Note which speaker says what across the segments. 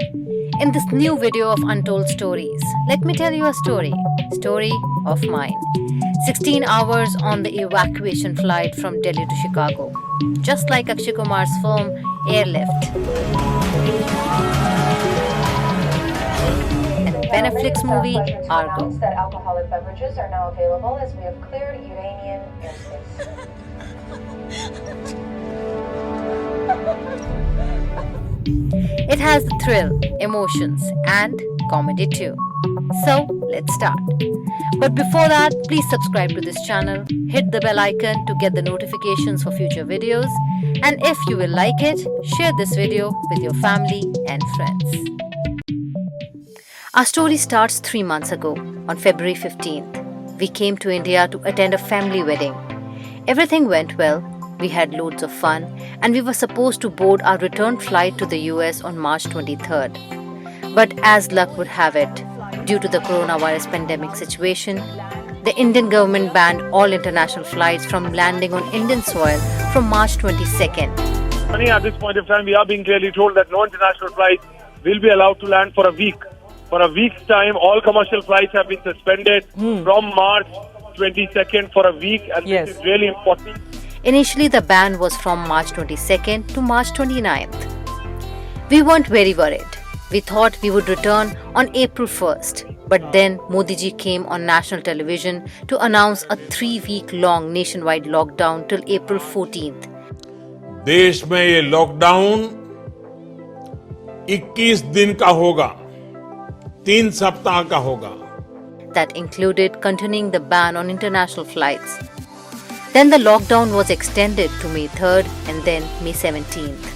Speaker 1: In this new video of Untold Stories, let me tell you a story of mine. 16 hours on the evacuation flight from Delhi to Chicago, just like Akshay Kumar's film Airlift. And Ben Affleck's movie Argo.
Speaker 2: That alcoholic beverages are now available as we have cleared Iranian airspace.
Speaker 1: It has the thrill, emotions, and comedy too. So, let's start. But before that, please subscribe to this channel, hit the bell icon to get the notifications for future videos, and if you will like it, share this video with your family and friends. Our story starts 3 months ago, on February 15th. We came to India to attend a family wedding. Everything went well. We had loads of fun, and we were supposed to board our return flight to the US on March 23rd. But as luck would have it, due to the coronavirus pandemic situation, the Indian government banned all international flights from landing on Indian soil from March 22nd.
Speaker 3: At this point of time, we are being clearly told that no international flights will be allowed to land for a week. For a week's time, all commercial flights have been suspended from March 22nd for a week, and this is really important.
Speaker 1: Initially, the ban was from March 22nd to March 29th. We weren't very worried. We thought we would return on April 1st. But then Modi ji came on national television to announce a 3-week-long nationwide lockdown till April 14th.
Speaker 4: देश में ये lockdown 21 दिन का होगा, 3 सप्ताह का होगा.
Speaker 1: That included continuing the ban on international flights. Then the lockdown was extended to May 3rd and then May 17th.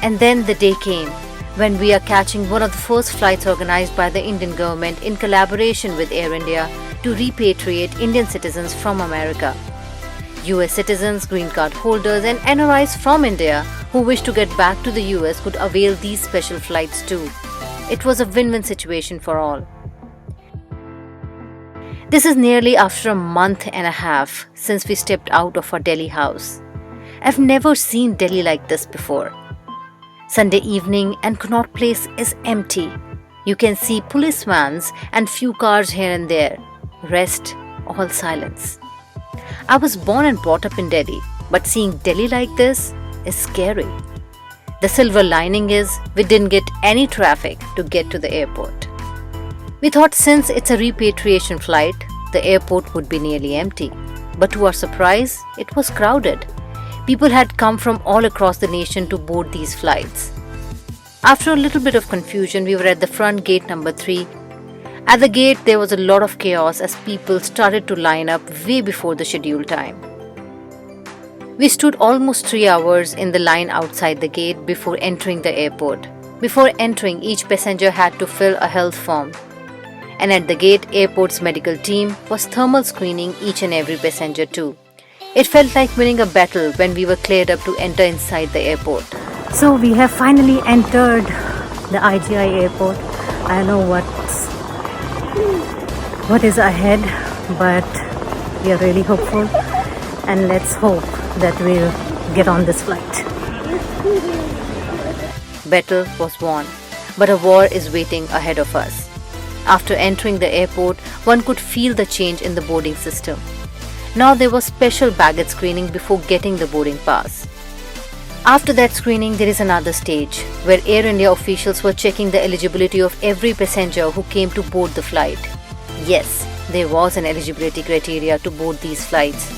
Speaker 1: And then the day came when we are catching one of the first flights organized by the Indian government in collaboration with Air India to repatriate Indian citizens from America. US citizens, green card holders and NRIs from India who wish to get back to the US could avail these special flights too. It was a win-win situation for all. This is nearly after a month and a half since we stepped out of our Delhi house. I've never seen Delhi like this before. Sunday evening and Connaught Place is empty. You can see police vans and few cars here and there. Rest, all silence. I was born and brought up in Delhi, but seeing Delhi like this is scary. The silver lining is we didn't get any traffic to get to the airport. We thought since it's a repatriation flight, the airport would be nearly empty. But to our surprise, it was crowded. People had come from all across the nation to board these flights. After a little bit of confusion, we were at the front gate number 3. At the gate, there was a lot of chaos as people started to line up way before the scheduled time. We stood almost 3 hours in the line outside the gate before entering the airport. Before entering, each passenger had to fill a health form. And at the gate, airport's medical team was thermal screening each and every passenger too. It felt like winning a battle when we were cleared up to enter inside the airport. So we have finally entered the IGI airport. I don't know what is ahead, but we are really hopeful, and let's hope that we'll get on this flight. Battle was won, but a war is waiting ahead of us. After entering the airport, one could feel the change in the boarding system. Now there was special baggage screening before getting the boarding pass. After that screening, there is another stage where Air India officials were checking the eligibility of every passenger who came to board the flight. Yes, there was an eligibility criteria to board these flights.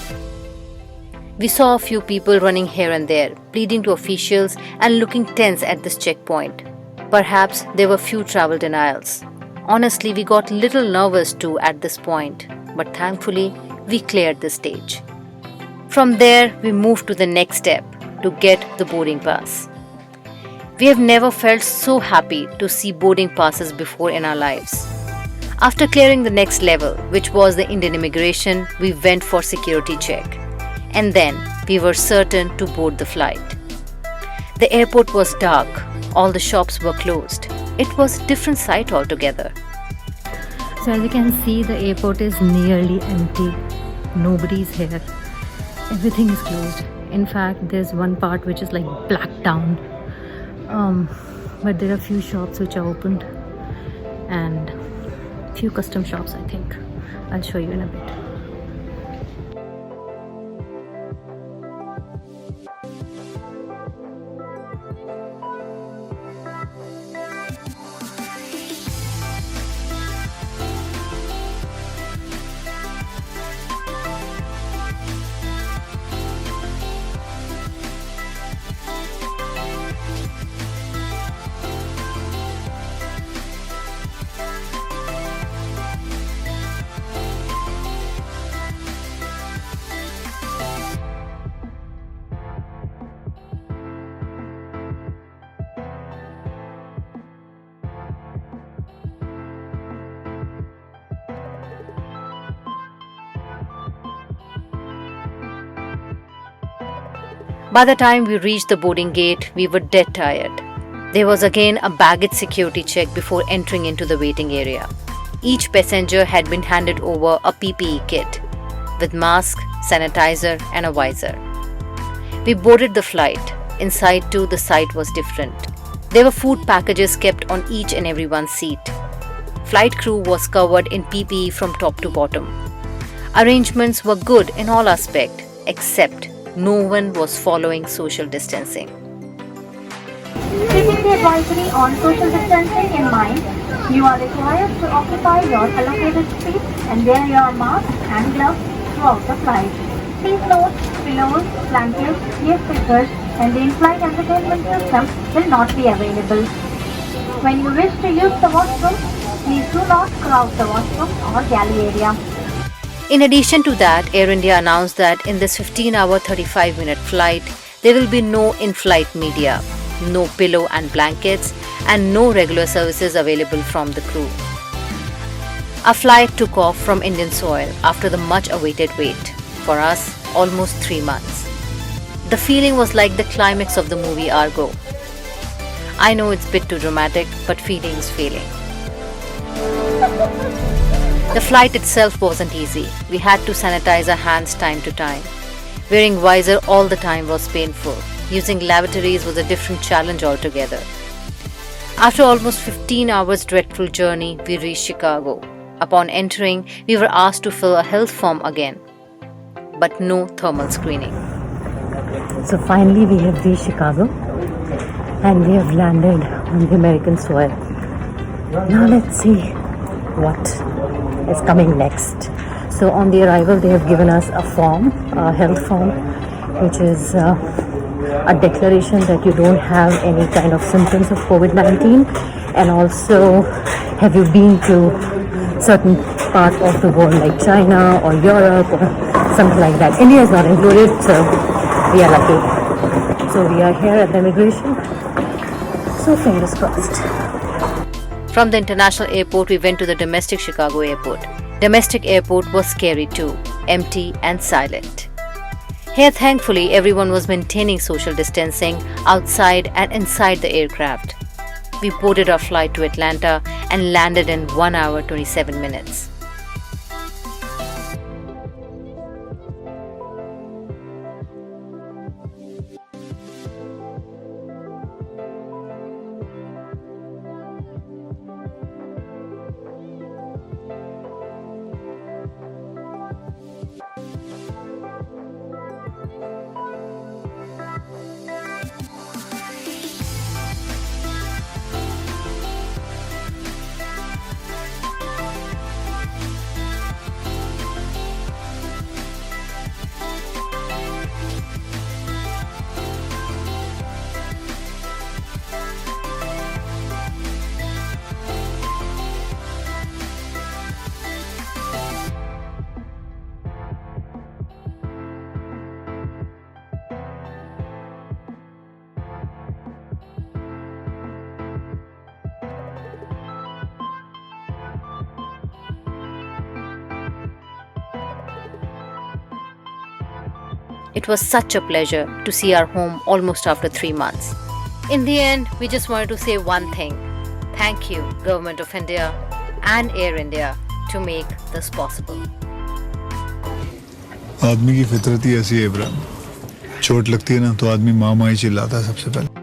Speaker 1: We saw a few people running here and there, pleading to officials and looking tense at this checkpoint. Perhaps there were few travel denials. Honestly, we got little nervous too at this point, but thankfully, we cleared the stage. From there, we moved to the next step, to get the boarding pass. We have never felt so happy to see boarding passes before in our lives. After clearing the next level, which was the Indian immigration, we went for security check. And then, we were certain to board the flight. The airport was dark, all the shops were closed. It was a different sight altogether. So as you can see, the airport is nearly empty. Nobody's here. Everything is closed. In fact, there's one part which is like blacked down. but there are few shops which are opened and few custom shops, I think. I'll show you in a bit. By the time we reached the boarding gate, we were dead tired. There was again a baggage security check before entering into the waiting area. Each passenger had been handed over a PPE kit with mask, sanitizer and a visor. We boarded the flight. Inside too, the sight was different. There were food packages kept on each and every one's seat. Flight crew was covered in PPE from top to bottom. Arrangements were good in all aspects, except no one was following social distancing.
Speaker 5: Keeping the advisory on social distancing in mind, you are required to occupy your allocated seat and wear your mask and gloves throughout the flight. Please note, pillows, blankets, ear-speakers and the in-flight entertainment system will not be available. When you wish to use the washroom, please do not crowd the washroom or galley area.
Speaker 1: In addition to that, Air India announced that in this 15-hour 35-minute flight, there will be no in-flight media, no pillow and blankets, and no regular services available from the crew. Our flight took off from Indian soil after the much-awaited wait. For us, almost 3 months. The feeling was like the climax of the movie Argo. I know it's a bit too dramatic, but feeling is feeling. The flight itself wasn't easy. We had to sanitize our hands time to time. Wearing visor all the time was painful. Using lavatories was a different challenge altogether. After almost 15 hours dreadful journey, we reached Chicago. Upon entering, we were asked to fill a health form again, but no thermal screening.
Speaker 6: So finally we have reached Chicago and we have landed on the American soil. Now let's see what is coming next. So on the arrival they have given us a form, a health form, which is a declaration that you don't have any kind of symptoms of COVID-19, and also have you been to certain part of the world like China or Europe or something like that. India is not included, so we are lucky. So we are here at the immigration, so fingers crossed.
Speaker 1: From the international airport, we went to the domestic Chicago airport. Domestic airport was scary too, empty and silent. Here, thankfully, everyone was maintaining social distancing outside and inside the aircraft. We boarded our flight to Atlanta and landed in 1 hour 27 minutes. It was such a pleasure to see our home almost after 3 months. In the end, we just wanted to say one thing. Thank you, Government of India and Air India, to make this possible.
Speaker 7: आदमी की फितरत ही ऐसी है इब्राहिम, चोट लगती है ना तो आदमी माँ माँ ही चिल्लाता है सबसे पहले।